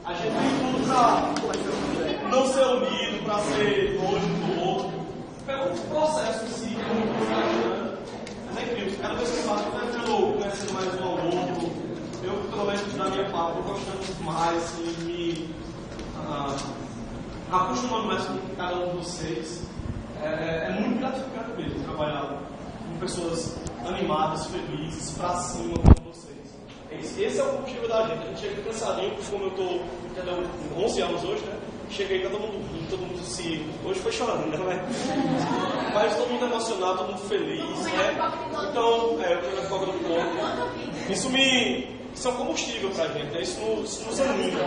A gente tem tudo para não ser unido, para ser hoje do outro. Pelo processo em si, que é muito frustrante. Mas é incrível, cada vez que eu faço, eu estou conhecendo mais um ao outro. Eu, pelo menos da minha parte, estou gostando mais e me acostumando mais com cada um de vocês. É muito gratificante mesmo trabalhar com pessoas animadas, felizes, pra cima como vocês. Esse é o combustível da gente. A gente chega cansadinho, como eu estou com 11 anos hoje, né? Cheguei, todo mundo rindo, todo mundo se... Hoje foi chorando, né? Mas todo mundo emocionado, todo mundo feliz, né? Então, eu tenho a coca do corpo. Isso é um combustível pra gente, né? Isso nos anima.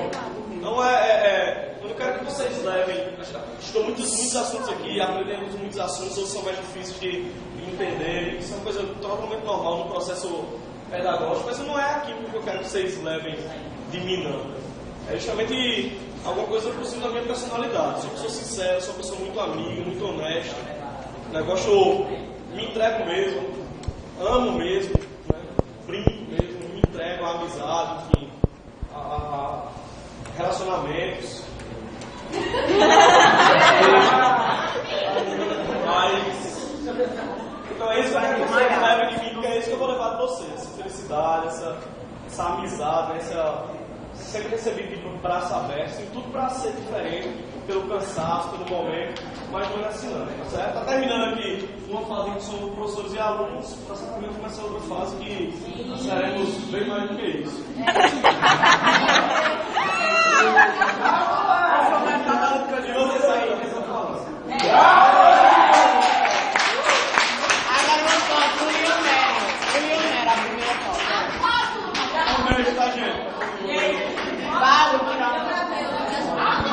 Então, eu não quero que vocês levem... Estou muitos assuntos aqui, aprendemos muitos assuntos, outros são mais difíceis de entender. Isso é uma coisa totalmente normal no processo pedagógico, mas não é aquilo que eu quero que vocês levem de mim, não. É justamente alguma coisa possível da minha personalidade. Sou uma pessoa sincera, sou uma pessoa muito amiga, muito honesta. Negócio, me entrego mesmo, amo mesmo, né? Brinco mesmo, me entrego à amizade, enfim, a relacionamentos. Mas, então é isso que eu quero que vocês levem de mim, porque é isso que eu vou levar de vocês. Essa felicidade, essa amizade, sempre recebi tipo um braço aberto, assim, tudo para ser diferente, pelo cansaço, pelo momento, mas não é assim não, tá certo? Tá terminando aqui uma fase que somos professores e alunos, para certamente começar outra fase que seremos bem mais do que isso.